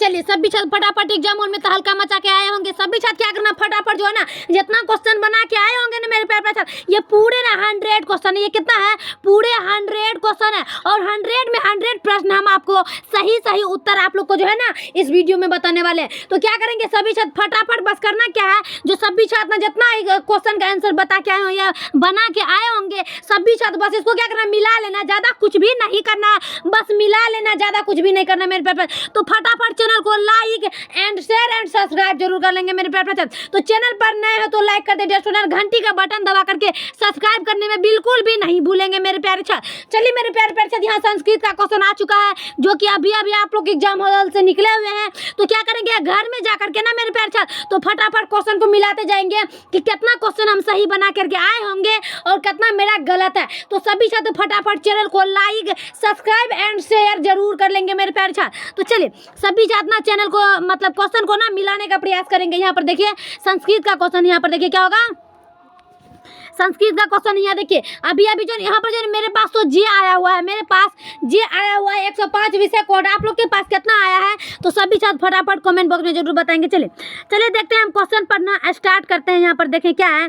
चलिए सभी छात्र फटाफट एग्जाम हॉल में तहलका मचा के आए होंगे। सभी छात्र क्या करना, फटाफट जो है ना जितना क्वेश्चन बना के आए होंगे ना मेरे प्यारे प्यारे छात्र, ये पूरे ना 100 क्वेश्चन है। ये कितना है, पूरे 100 क्वेश्चन है और 100 में 100 प्रश्न हम आपको सही सही उत्तर आप लोग को जो है ना इस वीडियो में बताने वाले हैं। तो क्या करेंगे सभी छात्र फटाफट, बस करना क्या है, जो सभी छात्र ना जितना क्वेश्चन का आंसर बता के आए हो या बना के आए होंगे सभी छात्र बस इसको क्या करना, मिला लेना, ज्यादा कुछ भी नहीं करना, बस मिला लेना, ज्यादा कुछ भी नहीं करना मेरे प्यारे। तो फटाफट चैनल को like and share and subscribe जरूर कर लेंगे मेरे प्यारे छात्र। तो चैनल पर नए हो तो लाइक कर दे, घंटी का बटन दबा करके सब्सक्राइब करने में बिल्कुल भी नहीं भूलेंगे मेरे प्यारे छात्र। चलिए मेरे प्यारे छात्र, यहाँ संस्कृत का क्वेश्चन आ चुका है जो कि अभी अभी आप लोग एग्जाम हॉल से निकले हुए हैं। तो क्या करेंगे, घर में जाकर के ना मेरे प्यारे छात्र तो फटाफट क्वेश्चन को मिलाते जाएंगे कि कितना क्वेश्चन हम सही बना करके आए होंगे और कितना मेरा गलत है। तो सभी छात्र फटाफट चैनल को लाइक सब्सक्राइब एंड शेयर जरूर कर लेंगे मेरे प्यारे छात्र। तो चलिए सभी छात्र ना चैनल को मतलब क्वेश्चन को ना मिलाने का प्रयास करेंगे। यहाँ पर देखिए संस्कृत का क्वेश्चन, यहाँ पर देखिए क्या होगा, संस्कृत का क्वेश्चन यहाँ देखिए अभी अभी जो यहाँ पर जो मेरे पास तो जे आया हुआ है, मेरे पास जे आया हुआ है 105 विषय कोड। आप लोग के पास कितना आया है तो सभी छात्र फटाफट कमेंट बॉक्स में जरूर बताएंगे। चलिए देखते हैं, हम क्वेश्चन पढ़ना स्टार्ट करते हैं। यहाँ पर देखें क्या है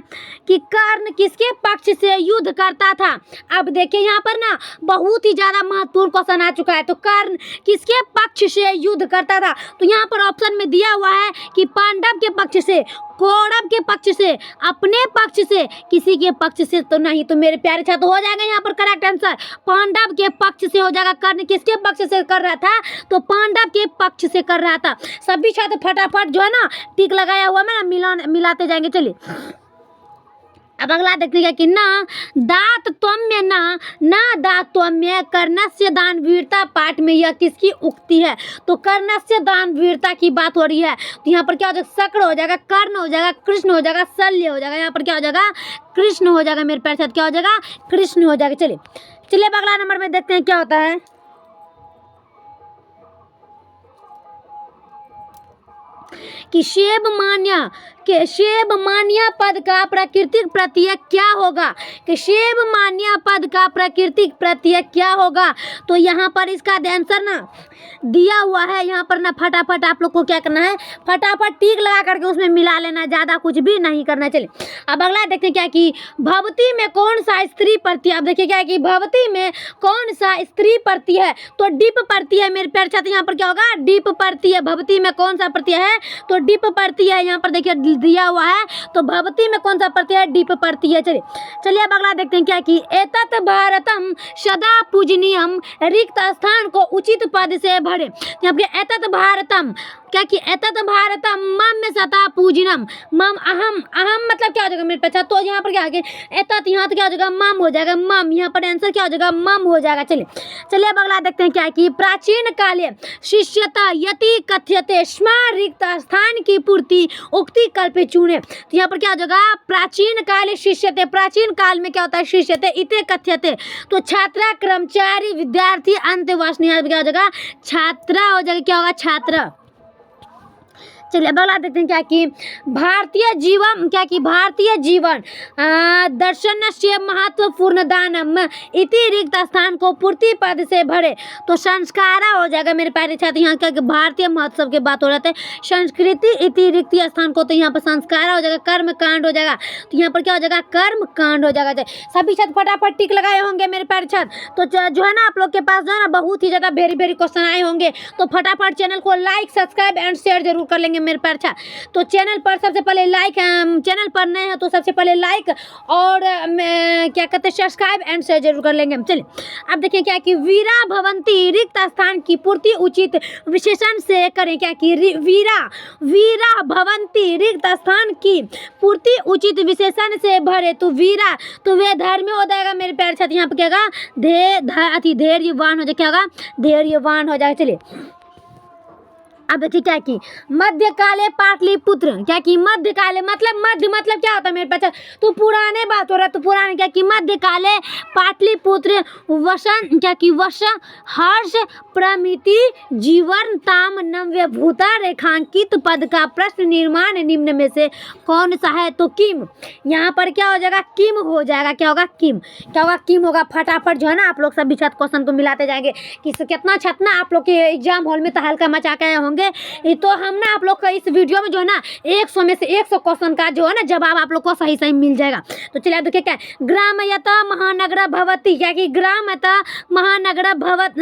कि कर्ण किसके पक्ष से युद्ध करता था। अब देखिए यहाँ पर ना बहुत ही ज्यादा महत्वपूर्ण क्वेश्चन आ चुका है। तो कर्ण किसके पक्ष से युद्ध करता था, तो यहाँ पर ऑप्शन में दिया हुआ है कि पांडव के पक्ष से, कौरव के पक्ष से, अपने पक्ष से, किसी के पक्ष से तो नहीं। तो मेरे प्यारे छात्र हो जाएगा यहाँ पर करेक्ट आंसर पांडव के पक्ष से हो जाएगा। कर्ण किसके पक्ष से कर रहा था, तो पांडव के पक्ष से कर रहा था। सभी छात्र फटाफट जो है ना टिक लगाया हुआ मैं ना मिलाते जाएंगे। चलिए अब अगला देखते हैं कि ना दातत्वम्य ना दातत्वम्य कर्णस्य दानवीरता पाठ में यह किसकी उक्ति है। तो कर्णस्य दानवीरता की बात हो रही है। तो यहाँ पर क्या हो जाएगा, शक्र हो जाएगा, कर्ण हो जाएगा, कृष्ण हो जाएगा, शल्य हो जाएगा। यहाँ पर क्या हो जाएगा, कृष्ण हो जाएगा मेरे प्यारे साथ, क्या हो जाएगा, कृष्ण हो जाएगा। चलिए अब अगला नंबर में देखते हैं क्या होता है कि शेब मान्य पद का प्राकृतिक प्रत्यय क्या होगा, कि शेब मान्य पद का प्राकृतिक प्रत्यय क्या होगा। तो यहाँ पर इसका आंसर ना दिया हुआ है। यहाँ पर ना फटाफट आप लोग को क्या करना है, फटाफट टिक लगा करके उसमें मिला लेना, ज्यादा कुछ भी नहीं करना। चलिए अब अगला देखते हैं क्या कि भवती में कौन सा स्त्री प्रत्यय। अब देखिए क्या है कि भवती में कौन सा स्त्री प्रत्यय है, तो डिप प्रत्यय है मेरे प्यारे छात्र। यहाँ पर क्या होगा, डिप प्रत्यय। भवती में कौन सा प्रत्यय है, तो डिप प्रत्यय है। यहाँ पर देखिए दिया हुआ है, तो भवती में कौन सा प्रत्यय है, डिप प्रत्यय। चलिए अब अगला देखते हैं क्या कि एतत् भारतम सदा पूजनीयम रिक्त स्थान को उचित पद से भरे। यहाँ पे एतत् भारतम क्या कि एतत् भारतम मम में सता पूजनम, मम अहम, अहम मतलब क्या हो जाएगा मेरे पास, तो यहाँ पर क्या आगे एतत्, यहाँ तो क्या हो जाएगा मम हो जाएगा, मम यहाँ पर आंसर क्या हो जाएगा, मम हो जाएगा। चलिए अब अगला देखते हैं क्या कि प्राचीन काले शिष्यता यति कथ्यते स्म रिक्त स्थान की पूर्ति उक्ति कल्पे चुने। तो यहाँ पर क्या हो जाएगा, प्राचीन काले शिष्यते, प्राचीन काल में क्या होता है, शिष्यते इते कथ्यते, तो छात्रा, कर्मचारी, विद्यार्थी, अंतवासिनी, यहाँ पर क्या हो जाएगा, छात्रा हो जाएगा, क्या होगा, छात्र। चलिए अब अगला देखते हैं क्या कि भारतीय जीवन दर्शन से महत्वपूर्ण दानम इति रिक्त स्थान को पूर्ति पद से भरे। तो संस्कारा हो जाएगा मेरे प्यारे छात्र। यहाँ क्या भारतीय महोत्सव की बात हो रहा है, संस्कृति इति रिक्त स्थान को, तो यहाँ पर संस्कारा हो जाएगा, कर्म कांड हो जाएगा। तो यहाँ पर क्या हो जाएगा, कर्म कांड हो जाएगा। सभी छात्र फटाफट टिक लगाए होंगे मेरे प्यारे छात्र। तो जो है ना आप लोग के पास जो है ना बहुत ही ज्यादा वेरी क्वेश्चन आए होंगे। तो फटाफट चैनल को लाइक सब्सक्राइब एंड शेयर जरूर कर लेंगे मेरे प्यारे छात्र। तो चैनल पर सबसे पहले लाइक, चैनल पर नए हैं तो सबसे पहले लाइक और क्या कहते हैं सब्सक्राइब एंड शेयर जरूर कर लेंगे। चलिए अब देखिए क्या कि वीरा भवंती रिक्त स्थान की पूर्ति उचित विशेषण से करें। क्या कि वीरा भवंती रिक्त स्थान की पूर्ति उचित विशेषण से भरे। तो वीरा तो वे धर्म हो जाएगा मेरे प्यारे छात्र। यहाँ पर क्या होगा, धैर्यवान हो जाएगा, क्या होगा, धैर्यवान हो जाएगा। चलिए अब देखिए क्या कि मध्यकाले पाटलिपुत्र, क्या कि मध्यकाले मतलब क्या होता है मेरे पास, तो पुराने बात हो रहा है। तो पुराने क्या कि मध्यकाले पाटलिपुत्र वसन, क्या कि वश हर्ष प्रमिति जीवन ताम नव्य भूता रेखांकित पद का प्रश्न निर्माण निम्न में से कौन सा है। तो किम, यहाँ पर क्या हो जाएगा, किम हो जाएगा, क्या होगा, किम, क्या होगा, किम होगा। फटाफट जो है ना आप लोग सभी छात्र क्वेश्चन को मिलाते जाएंगे कि कितना छात्र ना आप लोग के एग्जाम हॉल में तहलका मचा के आए होंगे करेंगे तो हम ना आप लोग का इस वीडियो में जो है ना 100 में से 100 क्वेश्चन का जो है ना जवाब आप लोग को सही सही मिल जाएगा। तो चलिए आप देखिए क्या है, ग्रामयत महानगर भवति, क्या कि ग्रामयत महानगर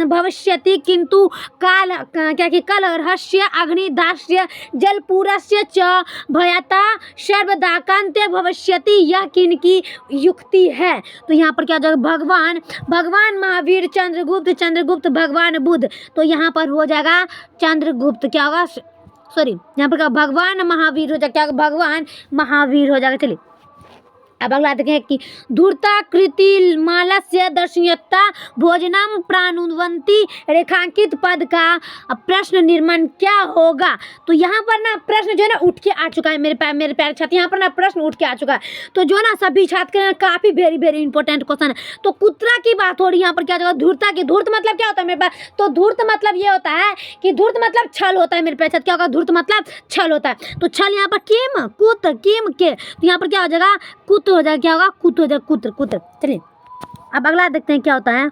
भविष्यति किंतु काल क्या कि कल रहस्य अग्निदास्य जलपूरस्य च भयता सर्वदाकांत्य भविष्यति, यह किनकी युक्ति है। तो यहाँ पर क्या हो जाएगा, भगवान महावीर चंद्रगुप्त भगवान बुद्ध, तो यहाँ पर हो जाएगा चंद्रगुप्त, क्या होगा सॉरी यहाँ पर क्या भगवान महावीर हो जाएगा, क्या भगवान महावीर हो जाएगा। चलिए अब अगला देखें कि धूर्ता कृति मालस्य दर्शनीयता भोजनम प्राणुवंती रेखांकित पद का प्रश्न निर्माण क्या होगा। तो यहाँ पर ना प्रश्न जो है ना उठ के आ चुका है मेरे प्यारे छात्र, यहाँ पर ना प्रश्न उठ के आ चुका है। तो जो ना सभी छात्र के लिए काफी वेरी वेरी इंपॉर्टेंट क्वेश्चन है। तो कुत्रा की बात हो रही है यहाँ पर, क्या जगह धूर्ता की, धूर्त मतलब क्या होता है मेरे पास, तो धूर्त मतलब ये होता है कि धूर्त मतलब छल होता है मेरे प्यारे छात्र, क्या होगा धूर्त मतलब छल होता है। तो छल यहाँ पर किम कुत किम के, तो यहाँ पर क्या हो जाएगा कुत हो जाएगा, क्या होगा कुत हो जाएगा कुत्र। चलिए अब अगला देखते हैं क्या होता है,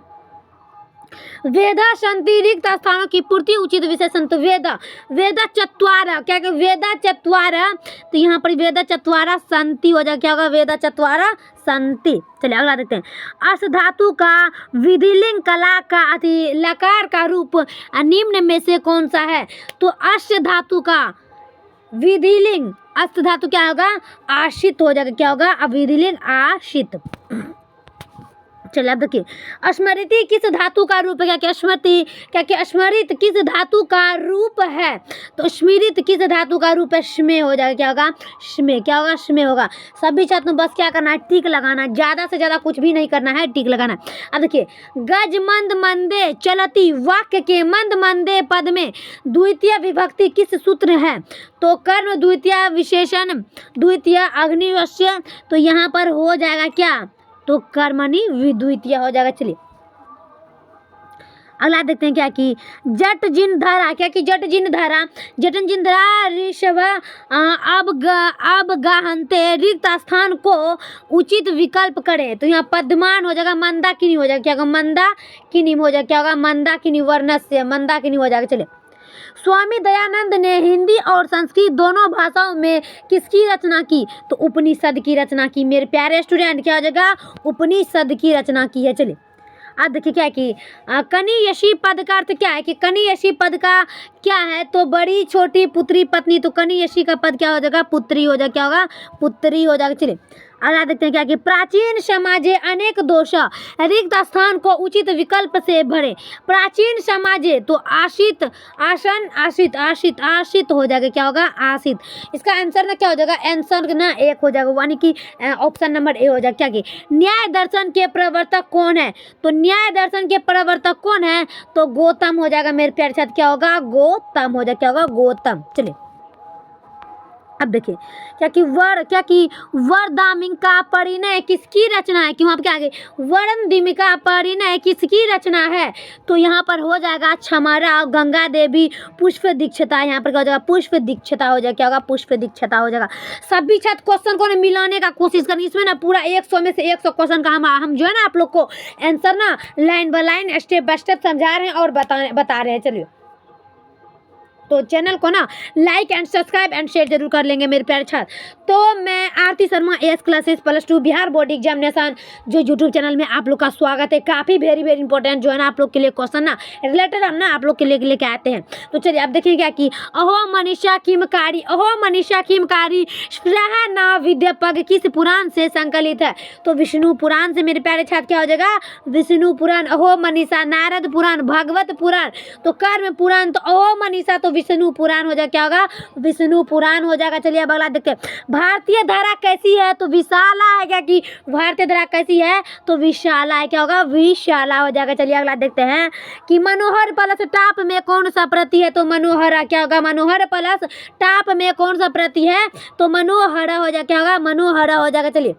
वेदा संति रिक्त स्थानों की पूर्ति उचित विशेषण। तो वेदा चत्वारा, क्या वेदा चत्वारा, तो यहाँ पर वेदा चत्वारा संति हो जाएगा, क्या होगा वेदा चत्वारा संति। चलिए अगला देखते हैं, अष्ट धातु का विधिलिंग कला का अति लकार का रूप निम्न में से कौन सा है। तो अष्ट धातु का विधिलिंग, अष्ट धातु क्या होगा आशित हो जाएगा, क्या होगा विधिलिंग आशित। चलिए अब देखिए, स्मृति किस धातु का रूप है, क्या स्मृति क्या कि स्मृत किस धातु का रूप है। तो स्मृत किस धातु का रूप है, स्मे हो जाएगा, क्या होगा स्मे, क्या होगा स्मे होगा। सभी छात्रों बस क्या करना है टिक लगाना, ज़्यादा से ज़्यादा कुछ भी नहीं करना है, टिक लगाना। अब देखिए, गज मंद मंदे चलती वाक्य के मंद मंदे पद में द्वितीय विभक्ति किस सूत्र है। तो कर्म द्वितीय विशेषण द्वितीय अग्निवश्य, तो यहाँ पर हो जाएगा क्या, तो कर्मणि विद्वितीय हो जाएगा। चलिए अगला देखते हैं क्या कि जट जिन धारा, क्या कि जट जिन धारा ऋषभ अब गाहनते रिक्त स्थान को उचित विकल्प करें। तो यहाँ पद्मान हो जाएगा, मंदाकिनी हो जाएगा, क्या होगा मंदाकिनी हो जाएगा, क्या होगा मंदाकिनी वर्णस्य मंदाकिनी हो जाएगा। चलिए, स्वामी दयानंद ने हिंदी और संस्कृत दोनों भाषाओं में किसकी रचना की। तो उपनिषद की रचना की मेरे प्यारे स्टूडेंट, क्या हो जाएगा उपनिषद की रचना की है। चलिए अब देखिए क्या है कि कनियशी पद का अर्थ क्या है, कि कनियशी पद का क्या है, तो बड़ी छोटी पुत्री पत्नी, तो कनियशी का पद क्या हो जाएगा पुत्री हो जाएगा, क्या होगा पुत्री हो जाएगा। चलिए अगला देखते हैं क्या कि प्राचीन समाजे अनेक दोष रिक्त स्थान को उचित विकल्प से भरे। प्राचीन समाजे, तो आशित आसन आशित आशित आशित हो जाएगा, क्या होगा आशित। इसका आंसर ना क्या हो जाएगा, आंसर ना एक हो जाएगा, यानी कि ऑप्शन नंबर ए हो जाएगा। क्या कि न्याय दर्शन के प्रवर्तक कौन है। तो न्याय दर्शन के प्रवर्तक कौन है, तो गौतम हो जाएगा मेरे प्यारे छात्र, क्या होगा गौतम हो जाएगा, क्या होगा गौतम। चलिए अब देखिए क्या कि वरदामिका परिणय किसकी रचना है, कि वहाँ पर क्या आगे वरदामिका परिणय किसकी रचना है। तो यहाँ पर हो जाएगा क्षमारा गंगा देवी पुष्प दीक्षिता, यहाँ पर क्या हो जाएगा पुष्प दीक्षिता हो जाएगा, क्या होगा पुष्प दीक्षिता हो जाएगा। सभी छात्र क्वेश्चन को मिलाने का कोशिश करें, इसमें ना पूरा 100 में से 100 क्वेश्चन का हम जो है ना आप लोग को आंसर ना line by line step by step समझा रहे हैं और बता रहे हैं। चलिए तो चैनल को ना like and subscribe and share जरूर कर लेंगे मेरे प्यारे छात्र। तो मैं Aarti Sharma S classes +2 Bihar board examination जो यूट्यूब चैनल में आप लोग का स्वागत है। काफ़ी वेरी वेरी इंपॉर्टेंट जो है ना आप लोग के लिए क्वेश्चन ना रिलेटेड हम ना आप लोग के लिए लेके आते हैं। तो चलिए आप देखेंगे क्या कि अहो मनीषा किमकारी ना विद्यापग किस पुराण से संकलित है। तो विष्णु पुराण से मेरे प्यारे छात्र, क्या हो जाएगा विष्णु पुराण। अहो मनीषा नारद पुराण भागवत पुराण, तो कर्म पुराण, तो अहो मनीषा तो विष्णु पुराण हो जाएगा, क्या होगा विष्णु पुराण हो जाएगा। चलिए अब अगला देखते हैं, भारतीय धारा कैसी है। तो विशाला है, क्या कि भारतीय धारा कैसी है, तो विशाला है, क्या होगा विशाला हो जाएगा। चलिए अगला देखते हैं कि मनोहर प्लस टाप में कौन सा प्रति है। तो मनोहरा, क्या होगा मनोहर प्लस टाप में कौन सा प्रति है, तो मनोहरा हो जाएगा, क्या होगा मनोहरा हो जाएगा। चलिए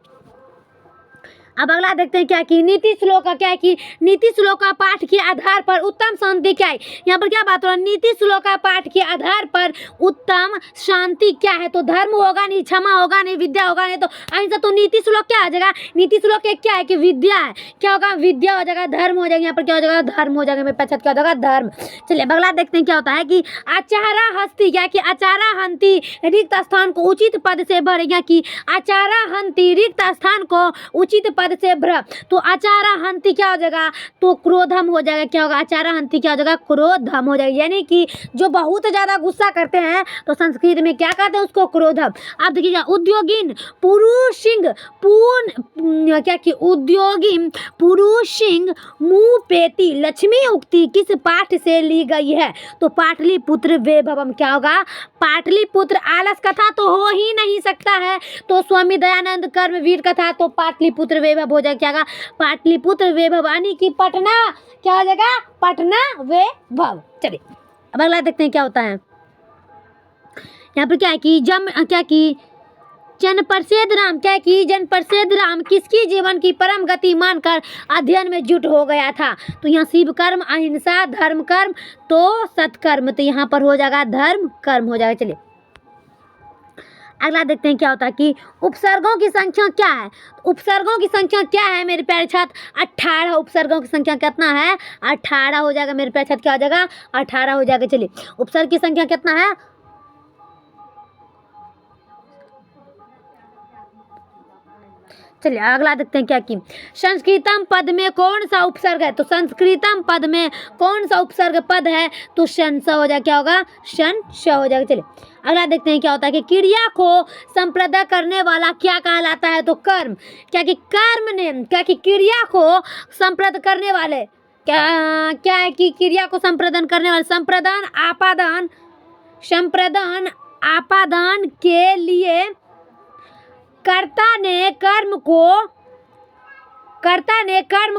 अब अगला देखते हैं क्या कि नीति श्लोक का क्या है कि नीति श्लोक का पाठ के आधार पर उत्तम शांति क्या है। यहाँ पर क्या बात हो रहा है, नीति श्लोक का पाठ के आधार पर उत्तम शांति क्या है। तो धर्म होगा नहीं, क्षमा होगा नहीं, विद्या होगा नहीं, तो अहिंसा। तो नीति श्लोक क्या हो जाएगा, नीति श्लोक एक क्या है कि विद्या है, क्या होगा विद्या हो जाएगा, धर्म हो जाएगा, यहाँ पर क्या हो जाएगा धर्म हो जाएगा, मेरे पास क्या हो जाएगा धर्म। चलिए अगला देखते हैं क्या होता है कि आचारा हस्ती क्या कि आचारा हंती रिक्त स्थान को उचित पद से भर, या कि आचारा हंती रिक्त स्थान को उचित पद से भर। तो आचारा हंती क्या हो जाएगा, तो क्रोधम हो जाएगा, क्या होगा आचारा हंती क्या हो जाएगा क्रोधम हो जाएगा, यानी कि जो बहुत ज्यादा गुस्सा करते हैं तो संस्कृत में क्या कहते हैं उसको क्रोधम। अब देखिए उद्योगिन पुरुषिंग पूर्ण क्या कि उद्योगिन पुरुषिंग मुपेति लक्ष्मी उक्ति किस पाठ से ली गई है। तो पाटलिपुत्र वैभवम क्या होगा, पाटलिपुत्र आलस कथा तो हो ही नहीं सकता है, तो स्वामी दयानंद कर्मवीर कथा, तो पाटलिपुत्र वैभव हो जाएगा क्या होगा पाटलिपुत्र वैभव, यानी कि पटना क्या हो जाएगा पटना वैभव। चलिए अब अगला देखते हैं क्या होता है। यहाँ पर क्या है कि क्या कि जन प्रसिद्ध राम क्या कि जन प्रसिद्ध राम किसकी जीवन की परम गति मानकर अध्ययन में जुट हो गया था। तो यहाँ शिव कर्म, अहिंसा, धर्म कर्म, तो सत्कर्म, तो यहाँ पर हो जाएगा धर्म कर्म हो जाएगा। चलिए अगला देखते हैं क्या होता है कि उपसर्गों की संख्या क्या है। उपसर्गों की संख्या क्या है मेरे प्यारे छात्र 18। उपसर्गों की संख्या कितना है 18 हो जाएगा मेरे प्यारे छात्र, क्या हो जाएगा 18 हो जाएगा। चलिए उपसर्ग की संख्या कितना है, चलिए अगला देखते हैं क्या कि संस्कृतम पद में कौन सा उपसर्ग है। तो संस्कृतम पद में कौन सा उपसर्ग पद है, तो शन स हो जाएगा, क्या होगा शन श हो जाएगा। चलिए अगला देखते हैं क्या होता है कि क्रिया को संप्रदा करने वाला क्या कहलाता है। तो कर्म क्या कि कर्म ने क्या कि क्रिया को संप्रद करने वाले क्या है कि क्रिया को संप्रदान करने वाले संप्रदान आपादान के लिए कर्ता ने कर्म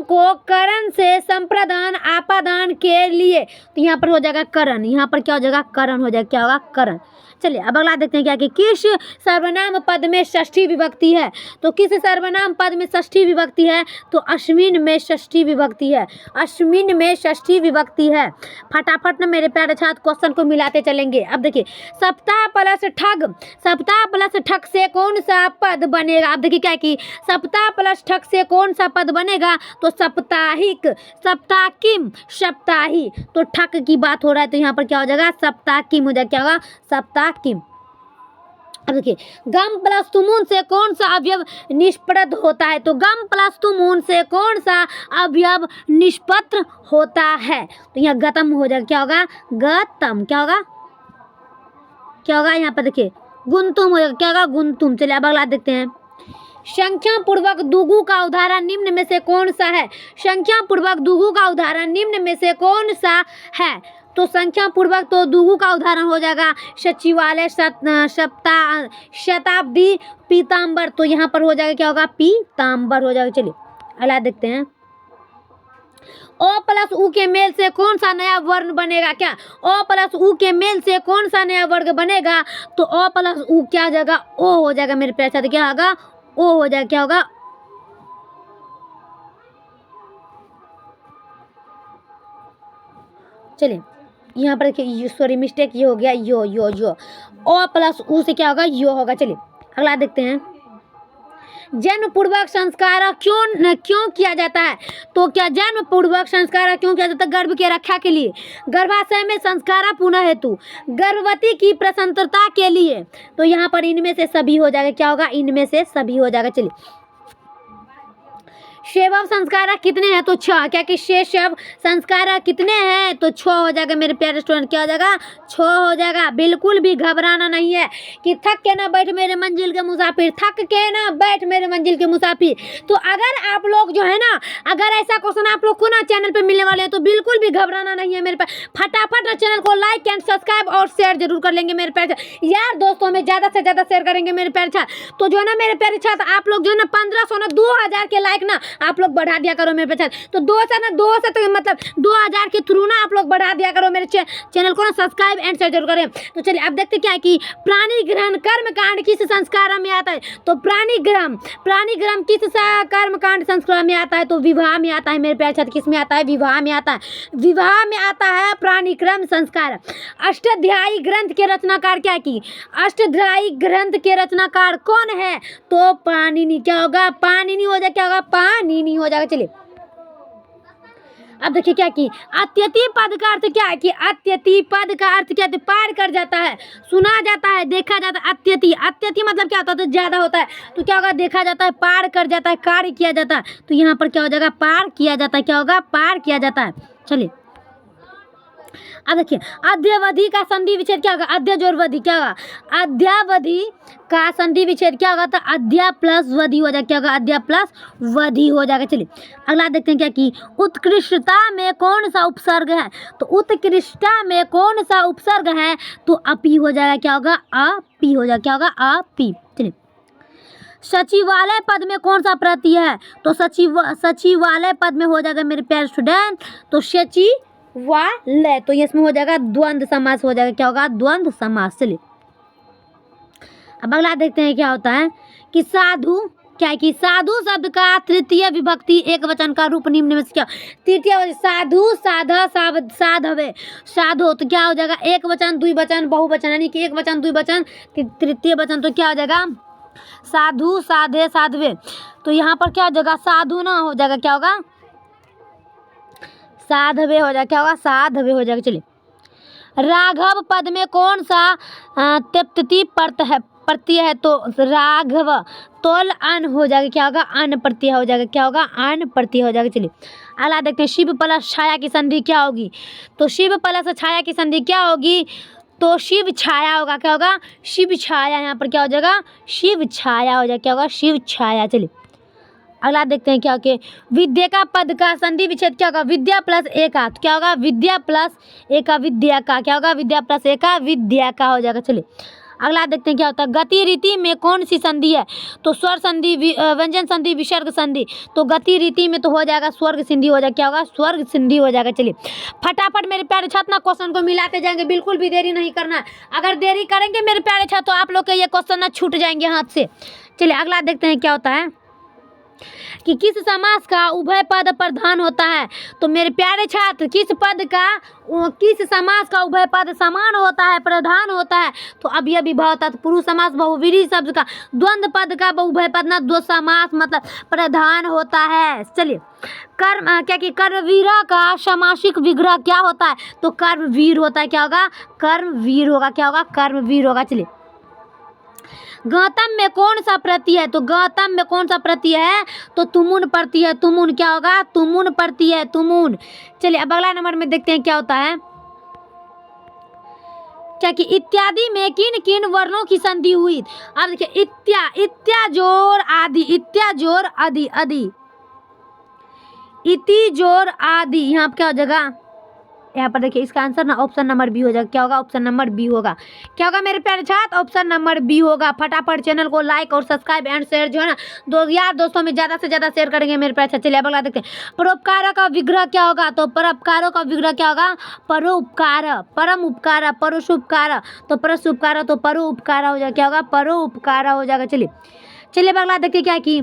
को करण से संप्रदान आपादान के लिए, तो यहाँ पर हो जाएगा करण, यहाँ पर क्या हो जाएगा करण हो जाएगा, क्या होगा करण। चलिए अब अगला देखते हैं क्या कि किस सर्वनाम पद में षष्ठी विभक्ति है। तो किस सर्वनाम पद में षष्ठी विभक्ति है, तो अश्विन में षष्ठी विभक्ति है, अश्विन में षष्ठी विभक्ति है। फटाफट ना मेरे प्यारे छात्र क्वेश्चन को मिलाते चलेंगे। अब देखिए सप्ताह प्लस ठग से कौन सा पद बनेगा। अब देखिए क्या है कि सप्ताह प्लस ठग से कौन सा पद बनेगा, तो साप्ताहिक, सप्ताकिम, सप्ताही, तो ठग की बात हो रहा है, तो यहाँ पर क्या हो जाएगा सप्ताकिम हो जाएगा, क्या होगा सप्ताकिम। अब देखिए गम प्लस तुमुन से कौन सा अवयव निष्पन्न होता है। तो गम प्लस तुमुन से कौन सा अवयव निष्पन्न होता है, तो यहाँ गतम हो जाएगा, क्या होगा गतम, क्या होगा यहाँ पर देखिए गुंतुम हो जाएगा, क्या होगा गुंतुम। चलिए अब अगला देखते हैं संख्या पूर्वक दुगु का उदाहरण निम्न में से कौन सा है। संख्या पूर्वक दुगु का उदाहरण निम्न में से कौन सा है। तो संख्या पूर्वक तो दुगु का उदाहरण हो जाएगा सचिवालय, शताब्दी, पीताम्बर, तो यहाँ पर हो जाएगा क्या होगा पीताम्बर हो जाएगा। चलिए अगला देखते हैं ओ प्लस उ के मेल से कौन सा नया वर्ण बनेगा। क्या ओ प्लस उ के मेल से कौन सा नया वर्ग बनेगा, तो ओ प्लस उ क्या हो जाएगा ओ हो जाएगा मेरे प्यारे छात्र, क्या होगा ओ हो जाएगा, क्या होगा चलिए यहाँ पर देखिए सॉरी मिस्टेक ये हो गया यो ओ प्लस उ से क्या होगा यो होगा। चलिए अगला देखते हैं जन्म पूर्वक संस्कार क्यों किया जाता है। तो क्या जन्म पूर्वक संस्कार क्यों किया जाता है, गर्भ की रक्षा के लिए, गर्भाशय में संस्कार पुनः हेतु, गर्भवती की प्रसन्नता के लिए, तो यहाँ पर इनमें से सभी हो जाएगा, क्या होगा इनमें से सभी हो जाएगा। चलिए शैवव संस्कार कितने हैं, तो 6, क्या कि शैशव संस्कार कितने हैं, तो 6 हो जाएगा मेरे प्यारे स्टूडेंट, क्या हो जाएगा 6 हो जाएगा। बिल्कुल भी घबराना नहीं है कि थक के ना बैठ मेरे मंजिल के मुसाफिर, थक के ना बैठ मेरे मंजिल के मुसाफिर। तो अगर आप लोग जो है ना, अगर ऐसा क्वेश्चन आप लोग को ना चैनल पे मिलने वाले हैं तो बिल्कुल भी घबराना नहीं है मेरे पास, फटाफट ना चैनल को लाइक एंड सब्सक्राइब और शेयर जरूर कर लेंगे मेरे प्यारे यार दोस्तों में, ज़्यादा से ज़्यादा शेयर करेंगे मेरे प्यारे छात्र। तो जो है ना मेरे प्यारे छात्र आप लोग जो है ना 1500 ना 2000 के लाइक ना आप लोग बढ़ा दिया करो मेरे पे। तो 2 से तो मतलब 2000 के थ्रू ना आप लोग बढ़ा दिया करो मेरे चैनल को ना सब्सक्राइब एंड शेयर जरूर करें। तो चलिए अब देखते क्या है कि प्राणी ग्रहण कर्म कांड किस संस्कार में आता है। तो प्राणी ग्रहण किस कर्म कांड संस्कार में आता है। तो विवाह में आता है मेरे प्यारे छात्र। किस में आता है? विवाह में आता है। विवाह में आता है प्राणी क्रम संस्कार। अष्टाध्यायी ग्रंथ के रचनाकार क्या की? अष्टाध्यायी ग्रंथ के रचनाकार कौन है? तो पाणिनि। क्या होगा? पाणिनि हो जाएगा। क्या होगा? पाणिनि हो जाएगा। चलिए अब देखिए क्या कि अत्यति पद का अर्थ क्या है कि अत्यति पद का अर्थ क्या है? पार कर जाता है, सुना जाता है, देखा जाता है। अत्यति मतलब क्या होता है? तो ज्यादा होता है। तो क्या होगा? देखा जाता है, पार कर जाता है, कार्य किया जाता है। तो यहाँ पर क्या हो जाएगा? पार किया जाता है। क्या होगा? पार किया जाता है। चलिए अब देखिए अध्यावधि का संधि विच्छेद क्या होगा? अध्या जोड़ वधि क्या होगा? अध्यावधि का संधि विच्छेद क्या होगा? तो अध्या प्लस वधि हो जाएगा। क्या होगा? अध्या प्लस वधि हो जाएगा। चलिए अगला देखते हैं क्या कि उत्कृष्टता में कौन सा उपसर्ग है। तो उत्कृष्टता में कौन सा उपसर्ग है? तो अपी हो जाएगा। क्या होगा? अपी हो जाएगा। क्या होगा? अपी। चलिए सचिवालय पद में कौन सा प्रत्यय है? तो सचिवालय पद में हो जाएगा मेरे प्यारे स्टूडेंट तो सचिवालय। तो इसमें हो जाएगा द्वंद्व समास हो जाएगा। क्या होगा? द्वंद्व समास। चलिए अब अगला देखते हैं क्या होता है कि साधु क्या है कि साधु शब्द का तृतीय विभक्ति एक वचन का रूप निम्न में से क्या? तृतीय साधु, साधा, साधवे, साधो। तो क्या हो जाएगा? एक वचन, द्विवचन, बहुवचन, यानी कि एक वचन, द्विवचन, तृतीय वचन। तो क्या हो जाएगा? साधु, साधे, साधवे। तो यहाँ पर क्या हो जाएगा? साधु ना हो जाएगा। क्या होगा? साधवे हो जाएगा। क्या होगा? साधवे हो जाएगा। चलिए राघव पद में कौन सा तृतीय प्रत्यय है? तो राघव तोल अन हो जाएगा। क्या होगा? अन प्रत्यय हो जाएगा। क्या होगा? अन प्रत्यय हो जाएगा। चलिए अगला देखते हैं शिव प्लस छाया की संधि क्या होगी। तो शिव प्लस छाया की संधि क्या होगी? तो शिव छाया होगा। क्या होगा? शिव छाया। यहाँ पर क्या हो जाएगा? शिव छाया हो जाएगा। क्या होगा? शिव छाया। चलिए अगला देखते हैं क्या कि विद्या का पद का संधि विच्छेद क्या होगा? विद्या प्लस एका। तो क्या होगा? विद्या प्लस एका विद्या का। क्या होगा? विद्या प्लस एका विद्या का हो जाएगा। चलिए अगला देखते हैं क्या होता है गति रीति में कौन सी संधि है? तो स्वर संधि, व्यंजन संधि, विसर्ग संधि। तो गति रीति में तो हो जाएगा स्वर्ग संधि हो जाएगा। क्या होगा? स्वर्ग संधि हो जाएगा। चलिए फटाफट मेरे प्यारे छात्र ना क्वेश्चन को मिलाते जाएंगे, बिल्कुल भी देरी नहीं करना है। अगर देरी करेंगे मेरे प्यारे छात्र तो आप लोग के ये क्वेश्चन ना छूट जाएंगे हाथ से। चलिए अगला देखते हैं क्या होता है कि किस समास का उभय पद प्रधान होता है। तो मेरे प्यारे छात्र किस समास का उभय पद समान होता है, प्रधान होता है? तो अभी विभव तत्पुरुष समास बहुव्रीहि शब्द का द्वंद्व पद का उभय पद ना दो समास मतलब प्रधान होता है। चलिए कर्म क्या कि कर्मवीर का समासिक विग्रह क्या होता है? तो कर्मवीर होता है। क्या होगा? कर्मवीर होगा। क्या होगा? कर्मवीर होगा। चलिए गौतम में कौन सा प्रत्यय है? तो गौतम में कौन सा प्रत्यय है? तो तुमुन प्रत्यय है। तुमुन क्या होगा? तुमुन प्रत्यय है। तुमुन। चलिए अब अगला नंबर में देखते हैं क्या होता है क्या कि इत्यादि में किन किन वर्णों की संधि हुई। अब देखिए इत्या जोर आदि, इत्या जोर आदि, आदि इति जोर आदि। यहाँ पर क्या हो जाएगा? यहाँ पर देखिए इसका आंसर ना ऑप्शन नंबर बी हो जाएगा। क्या होगा? ऑप्शन नंबर बी होगा। क्या होगा मेरे प्यारे छात्र? ऑप्शन नंबर बी होगा। फटाफट चैनल को लाइक और सब्सक्राइब एंड शेयर जो है ना यार दोस्तों में ज़्यादा से ज़्यादा शेयर करेंगे मेरे प्यारे छात्र। चलिए अब अगला देखते हैं परोपकार का विग्रह क्या होगा? तो परोपकारों का विग्रह क्या होगा? परोपकार, परम उपकार, परोसुपकार। तो परसुपकार तो परोपकार हो जाएगा। क्या होगा? परोपकार हो जाएगा। चलिए अब अगला देखते क्या कि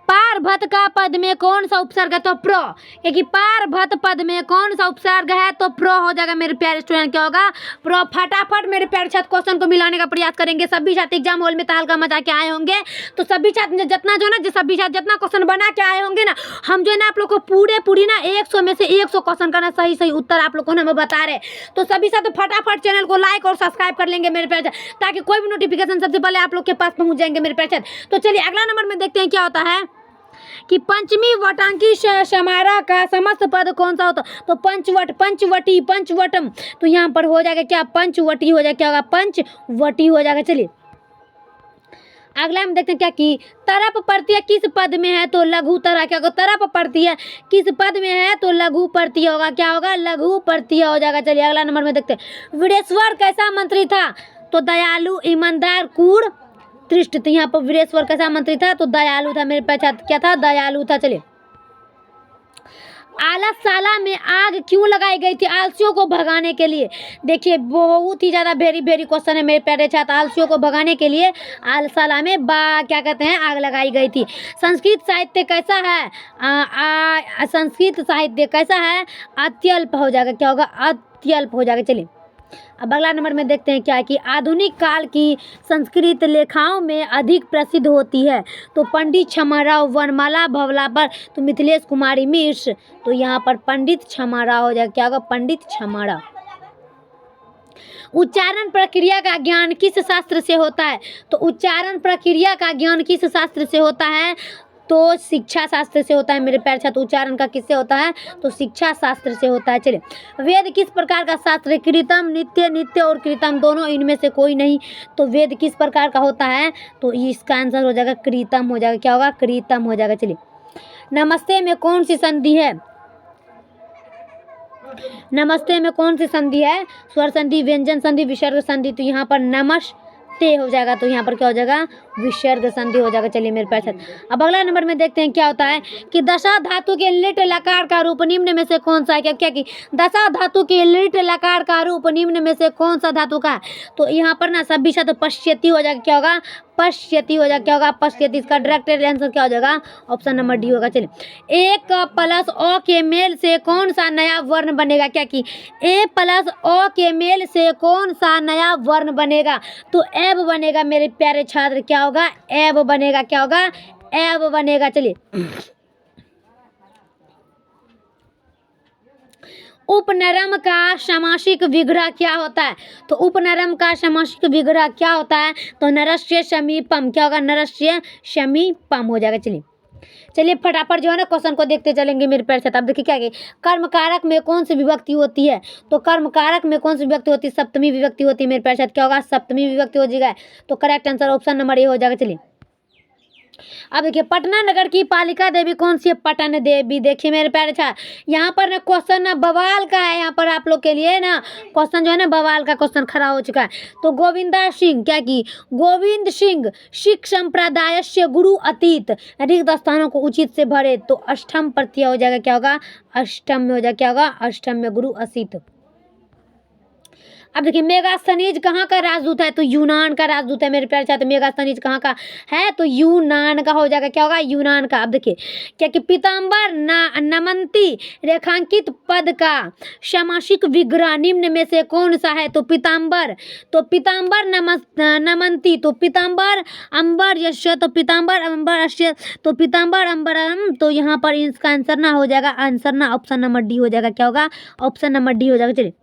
पारभत का पद में कौन सा उपसर्ग है? तो प्र। क्योंकि पारभत पद में कौन सा उपसर्ग है? तो प्र हो जाएगा मेरे प्यारे स्टूडेंट। क्या होगा? प्र। फटाफट मेरे प्यारे छात्र क्वेश्चन को मिलाने का प्रयास करेंगे। सभी छात्र एग्जाम हॉल में ताल का मजा के आए होंगे। तो सभी छात्र जितना क्वेश्चन बना के आए होंगे ना, हम जो है ना आप लोग को पूरी ना 100 में से 100 क्वेश्चन का ना सही उत्तर आप लोग को ना बता रहे। तो सभी छात्र फटाफट चैनल को लाइक और सब्सक्राइब कर लेंगे मेरे प्यारे छात्र, ताकि कोई भी नोटिफिकेशन सबसे पहले आप लोग के पास पहुंच जाएंगे मेरे प्यारे छात्र। तो चलिए अगला नंबर में देखते हैं क्या होता है कि पंचमी वटांकी समारा का समस्त पद कौन सा होता? तो पंचवट, पंचवटी, पंचवटम। तो यहाँ पर हो जाएगा क्या? पंचवटी हो जाएगा। क्या होगा? पंचवटी हो जाएगा। चलिए अगला हम देखते हैं क्या कि तरप प्रत्यय किस पद में है? तो लघु तरह। क्या होगा? तरप प्रत्यय किस पद में है? तो लघु प्रत्यय होगा। क्या होगा? लघु प्रत्यय हो जाएगा। चलिए अगला नंबर में देखते हैं वीरेश्वर कैसा मंत्री था? तो दयालु, ईमानदार, क्रूर, त्रिष्ट। तो यहाँ पर वीरेश्वर कैसा मंत्री था? तो दयालु था मेरे पास। क्या था? दयालु था। चलिए आलसशाला में आग क्यों लगाई गई थी? आलसियों को भगाने के लिए। देखिए बहुत ही ज़्यादा वेरी वेरी क्वेश्चन है मेरे प्यारे छात्र। आलसियों को भगाने के लिए आलसशाला में क्या कहते हैं, आग लगाई गई थी। संस्कृत साहित्य कैसा है? संस्कृत साहित्य कैसा है? अत्यल्प हो जाएगा, क्या होगा? अत्यल्प हो जाएगा। चलिए अब अगला नंबर में देखते हैं क्या है कि आधुनिक काल की संस्कृत लेखाओं में अधिक प्रसिद्ध होती है। तो पंडित छमाराव, वनमाला भवलापर, तो मिथिलेश कुमारी मिश्र। तो यहाँ पर पंडित छमाराव हो जाएगा, क्या होगा? पंडित छमाराव। उच्चारण प्रक्रिया का ज्ञान किस शास्त्र से होता है? तो उच्चारण प्रक्रिया का ज्ञान किस शास्त्र से होता है? तो शिक्षा शास्त्र से होता है मेरे प्यारे छात्र। उच्चारण का किससे होता है? तो शिक्षा शास्त्र से होता है। चलिए वेद किस प्रकार का शास्त्र है? कृतम, नित्य, नित्य और कृतम दोनों, इनमें से कोई नहीं। तो वेद किस प्रकार का होता है? तो इसका आंसर हो जाएगा कृतम हो जाएगा, क्या होगा? कृतम हो जाएगा। चलिए नमस्ते में कौन सी संधि है? नमस्ते में कौन सी संधि है? स्वर संधि, व्यंजन संधि, विसर्ग संधि। तो यहाँ पर नमस्ते हो जाएगा, तो यहाँ पर क्या हो जाएगा? विसर्ग संधि हो जाएगा। चलिए मेरे पास अब अगला नंबर में देखते हैं क्या होता है कि दशा धातु के लिट लकार का रूप निम्न में से कौन सा है? क्या कि दशा धातु के लिट लकार का रूप निम्न में से कौन सा धातु का है? तो यहाँ पर ना सभी शब्द पश्यति हो जाएगा, क्या होगा? पश्यति हो जाएगा, क्या होगा? पश्यति। इसका डायरेक्ट आंसर क्या हो जाएगा? ऑप्शन नंबर डी होगा। चलिए एक प्लस अ के मेल से कौन सा नया वर्ण बनेगा? क्या कि ए प्लस अ के मेल से कौन सा नया वर्ण बनेगा? तो एब बनेगा मेरे प्यारे छात्र, क्या होगा? एब बनेगा, क्या होगा? एब बनेगा। चलिए उपनरम का समासिक विग्रह क्या होता है? तो उपनरम का समासिक विग्रह क्या होता है? तो नरस्य समीपम, क्या होगा? नरस्य समीपम हो जाएगा। चलिए फटाफट जो है ना क्वेश्चन को देखते चलेंगे मेरे प्यारे छात्र। अब देखिए क्या है, कर्म कारक में कौन सी विभक्ति होती है? तो कर्म कारक में कौन सी विभक्ति होती है? सप्तमी विभक्ति होती है मेरे प्यारे छात्र, क्या होगा? सप्तमी विभक्ति हो जाएगा। तो correct answer option number A हो जाएगा। चलिए अब देखिए पटना नगर की पालिका देवी कौन सी है? पटन देवी। देखिए मेरे प्यारे छात्र यहाँ पर ना क्वेश्चन ना बवाल का है, यहाँ पर आप लोग के लिए ना क्वेश्चन जो है ना बवाल का क्वेश्चन खड़ा हो चुका है। तो गोविंदा सिंह, क्या की गोविंद सिंह सिख संप्रदाय से गुरु अतीत रिक्त स्थानों को उचित से भरे। तो अष्टम प्रत्यय हो जाएगा, क्या होगा? अष्टम में हो जाएगा, क्या होगा? अष्टम में गुरु असित। अब देखिए मेगास्थनीज कहाँ का राजदूत है? तो यूनान का राजदूत है मेरे प्यारे छात्र। मेगास्थनीज कहाँ का है? तो यूनान का हो जाएगा, क्या होगा? यूनान का। अब देखिए क्या कि पीताम्बर नमंती रेखांकित पद का समासिक विग्रह निम्न में से कौन सा है? तो पीताम्बर। तो पीताम्बर नमंती, तो पीताम्बर अंबर यश, तो पीताम्बर अंबर यश, तो पीताम्बर अंबरम। तो यहाँ पर इसका आंसर ना हो जाएगा, आंसर ना ऑप्शन नंबर डी हो जाएगा, क्या होगा? ऑप्शन नंबर डी हो जाएगा। चलिए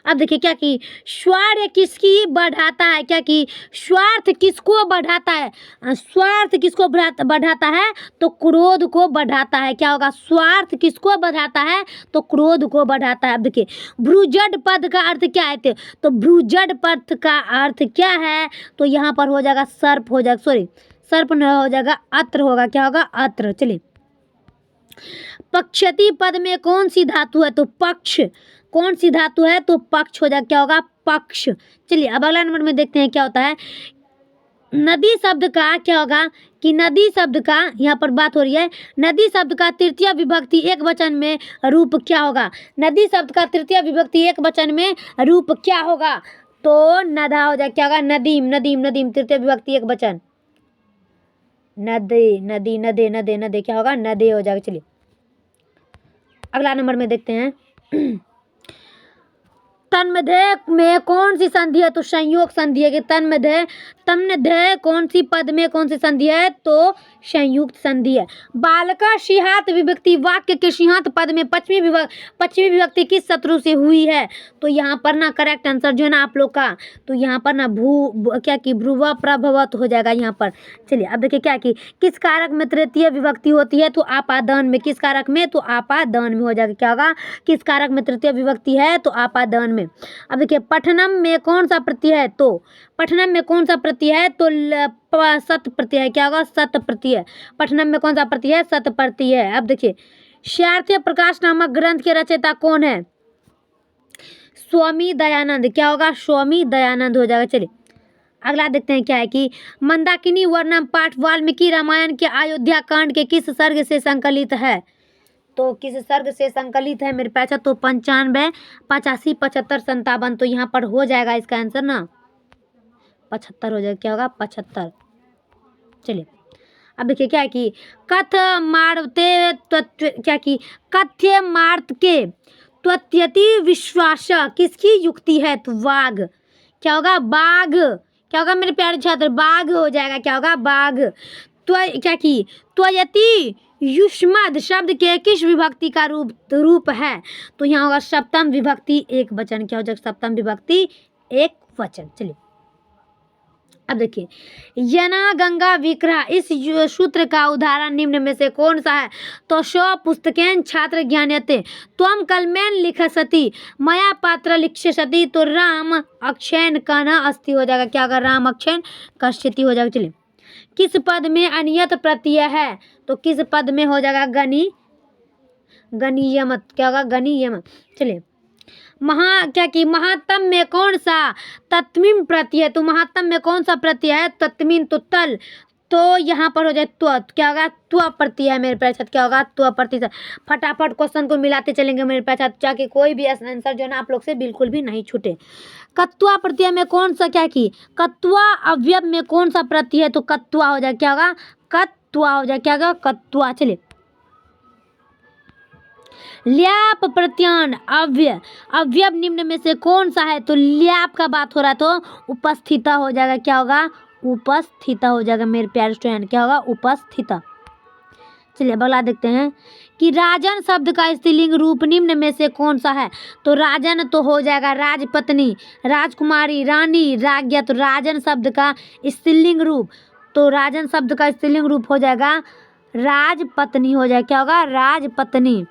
अब देखिए क्या कि स्वार्थ किसकी बढ़ाता है? क्या कि स्वार्थ किसको बढ़ाता है? स्वार्थ किसको बढ़ाता है? तो क्रोध को बढ़ाता है, क्या होगा? स्वार्थ किसको बढ़ाता है? तो क्रोध को बढ़ाता है। अब देखिए भ्रुजड पद का अर्थ क्या है? तो भ्रुजड पद का अर्थ क्या है? तो यहाँ पर हो जाएगा सर्प हो जाएगा, सॉरी सर्प न हो जाएगा, अत्र होगा, क्या होगा? अत्र। चलिए पक्षति पद में कौन सी धातु है? तो पक्ष। कौन सी धातु है? तो पक्ष हो जाएगा, क्या होगा? पक्ष। चलिए अब अगला नंबर में देखते हैं क्या होता है। नदी शब्द का क्या होगा कि नदी शब्द का यहाँ पर बात हो रही है, नदी शब्द का तृतीय विभक्ति एक वचन में रूप क्या होगा? नदी शब्द का तृतीय विभक्ति एक वचन में रूप क्या होगा? तो नदा हो जाएगा, क्या होगा? नदीम, नदीम, नदीम। तृतीय विभक्ति एक वचन नदे, नदी, नदे, नदे, नदे, क्या होगा? नदे हो जाएगा। चलिए अगला नंबर में देखते हैं तन्मध्य में कौन सी संधि है? तो संयोग संधि है कि तन्मध्य। तन्मध्य कौन सी पद में कौन सी संधि है? तो संयुक्त संधि है। बालका सिंहात विभक्ति वाक्य के सिंहात पद में पश्चिमी विभक्ति किस शत्रु से हुई है? तो यहाँ पर ना करेक्ट आंसर जो है ना आप लोग का, तो यहाँ पर ना क्या कि भ्रुव प्रभवत हो जाएगा यहाँ पर। चलिए अब देखिए क्या कि किस कारक में तृतीय विभक्ति होती है? तो आपादान में। किस कारक में? तो आपादान में हो जाएगा, क्या होगा? किस कारक में तृतीय विभक्ति है? तो आपादान में। अब देखिए पठनम में कौन सा प्रत्यय है? तो पठनम में कौन सा प्रत्यय है? तो सत प्रत्यय है, क्या होगा? सत प्रत्यय। पठनम में कौन सा प्रत्यय है? सत प्रत्यय है। अब देखिए शार्थ्य प्रकाश नामक ग्रंथ के रचयिता कौन है? स्वामी दयानंद, क्या होगा? स्वामी दयानंद हो जाएगा। चलिए अगला देखते हैं क्या है कि मंदाकिनी वर्णम पाठ वाल्मीकि रामायण के अयोध्या कांड के किस सर्ग से संकलित है? तो किस सर्ग से संकलित है मेरे पैसा? तो 95, 85, 75, 57। तो यहाँ पर हो जाएगा इसका आंसर ना 75 हो जाएगा। क्या होगा? 75। चलिए अब देखिए क्या है कि कथ मारते क्या कि कथ्य मार्त के त्वत्यति विश्वास किसकी युक्ति है? तो वाघ। क्या होगा? बाघ। क्या होगा मेरे प्यारे छात्र? बाघ हो जाएगा। क्या होगा? बाघ। क्या की त्वयति युष्मद शब्द के किस विभक्ति का रूप है? तो यहाँ होगा सप्तम विभक्ति एक वचन। क्या हो जाएगा? सप्तम विभक्ति एक वचन। चलिए अब देखिए यना गंगा विग्रह इस सूत्र का उदाहरण निम्न में से कौन सा है? तो स्व पुस्तकेन छात्र ज्ञानयते त्वम कलमेन लिखसति मया पात्र लिखसति। तो राम अक्षयन कना अस्ति हो जाएगा। क्या होगा? राम अक्षयन कस्यति हो जाएगा। चलिए किस पद में अनियत प्रत्यय है? तो किस पद में हो जाएगा? गणियमत। क्या होगा? गणियमत। चलिए क्या कि महात्म में कौन सा तत्मीम प्रत्यय? तो महात्म में कौन सा प्रत्यय है? तत्मीम। तो तल। तो यहाँ पर हो जाए त्व। क्या होगा? त्व प्रत्यय है मेरे पैसा। क्या होगा? त्व प्रत्यय। फटाफट क्वेश्चन को मिलाते चलेंगे मेरे पैसा, ताकि कोई भी आंसर जो है ना आप लोग से बिल्कुल भी नहीं छूटे। कत्वा प्रत्यय में कौन सा? क्या की कत्वा अवयव में कौन सा प्रत्यय है? तो कत्वा हो जाए। क्या होगा? कत्वा हो जाए। क्या होगा? कत्वा। चलिए ल्याप प्रत्यान अवयव निम्न में से कौन सा है? तो ल्याप का बात हो रहा है तो उपस्थित हो जाएगा। क्या होगा? उपस्थित हो जाएगा मेरे प्यारे स्टूडेंट। क्या होगा? उपस्थित। चलिए अगला देखते हैं कि राजन शब्द का स्त्रीलिंग रूप निम्न में से कौन सा है? तो राजन तो हो जाएगा राजपत्नी, राजकुमारी, रानी, राज्ञा। तो राजन शब्द का स्त्रीलिंग रूप, तो राजन शब्द का स्त्रीलिंग रूप हो जाएगा राजपत्नी हो जाएगा। क्या होगा? राजपत्नी।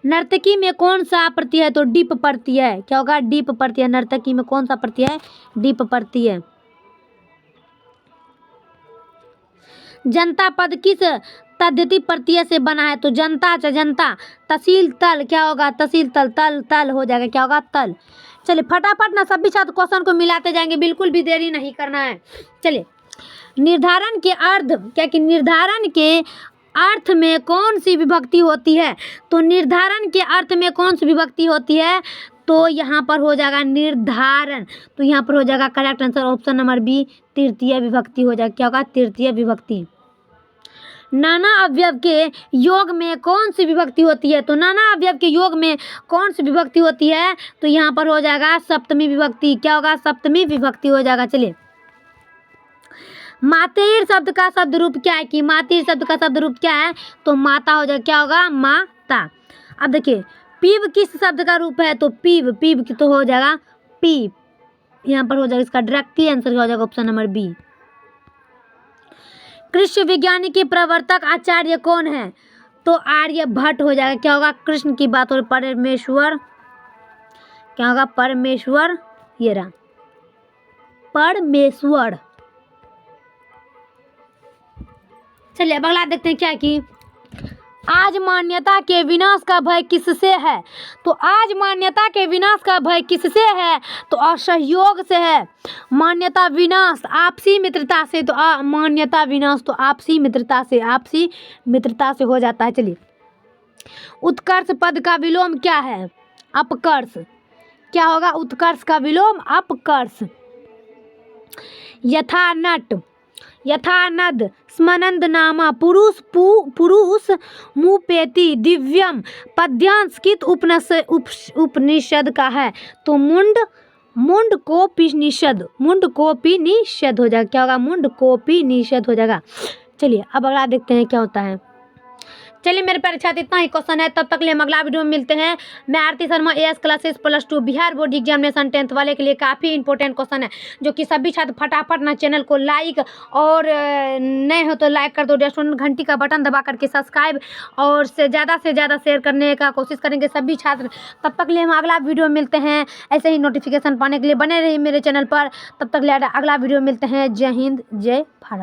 नर्तकी में कौन सा प्रत्यय है? तो डीप प्रत्यय है। क्या होगा? डीप प्रत्यय। नर्तकी में कौन सा प्रत्यय है? डीप प्रत्यय। जनता पद किस तद्धिति प्रत्यय से बना है? तो जनता जनता। तहसील तल। क्या होगा? तहसील तल। तल तल हो जाएगा। क्या होगा? तल। चलिए फटाफट ना सभी छात्र क्वेश्चन को मिलाते जाएंगे, बिल्कुल भी देरी नहीं करना है। चलिए निर्धारण के अर्थ क्या कि निर्धारण के अर्थ में कौन सी विभक्ति होती है? तो निर्धारण के अर्थ में कौन सी विभक्ति होती है? तो यहाँ पर हो जाएगा निर्धारण। तो यहाँ पर हो जाएगा correct answer option number B, तृतीय विभक्ति हो जाएगा। क्या होगा? तृतीय विभक्ति। नाना अवयव के योग में कौन सी विभक्ति होती है? तो नाना अवयव के योग में कौन सी विभक्ति होती है? तो यहाँ पर हो जाएगा सप्तमी विभक्ति। क्या होगा? सप्तमी विभक्ति हो जाएगा। चलिए मातेर शब्द का शब्द रूप क्या है? कि मातेर शब्द का शब्द रूप क्या है? तो माता हो जाएगा। क्या होगा? माता। अब देखिए पीव किस शब्द का रूप है? तो पीव। पीव की तो हो जाएगा पीव। यहाँ पर हो जाएगा इसका डायरेक्ट आंसर हो जाएगा ऑप्शन नंबर बी। कृष्ण विज्ञानी के प्रवर्तक आचार्य कौन है? तो आर्यभट्ट हो जाएगा। क्या होगा? कृष्ण की बात हो परमेश्वर। क्या होगा? परमेश्वर। ये रहा परमेश्वर। चलिए अब अगला देखते हैं क्या कि आज मान्यता के विनाश का भय किससे है? तो आज मान्यता के विनाश का भय किससे है? तो असहयोग से है। मान्यता विनाश आपसी मित्रता से। तो मान्यता विनाश तो आपसी मित्रता से, आपसी मित्रता से हो जाता है। चलिए उत्कर्ष पद का विलोम क्या है? अपकर्ष। क्या होगा? उत्कर्ष का विलोम अपकर्ष। यथा नट, यथा नद, स्मनंद नामा, पुरुष मुपेति, दिव्यम पद्यांश कित उपनिषद का है? तो मुंडकोपनिषद। मुंडकोपनिषद हो जाएगा। क्या होगा? मुंडकोपनिषद हो जाएगा। चलिए अब अगला देखते हैं क्या होता है। चलिए मेरे प्यारे छात्र इतना ही क्वेश्चन है, तब तक के लिए हम अगला वीडियो में मिलते हैं। मैं Aarti Sharma AS classes +2 Bihar board examination 10th वाले के लिए काफ़ी इंपॉर्टेंट क्वेश्चन है, जो कि सभी छात्र फटाफट ना चैनल को लाइक और नए हो तो लाइक कर दो, रेस्टोरेंट घंटी का बटन दबा करके सब्सक्राइब और से ज़्यादा शेयर करने का कोशिश करेंगे सभी छात्र। तब तक के लिए हम अगला वीडियो में मिलते हैं। ऐसे ही नोटिफिकेशन पाने के लिए बने रहिए मेरे चैनल पर। तब तक के लिए अगला वीडियो में मिलते हैं। जय हिंद, जय भारत।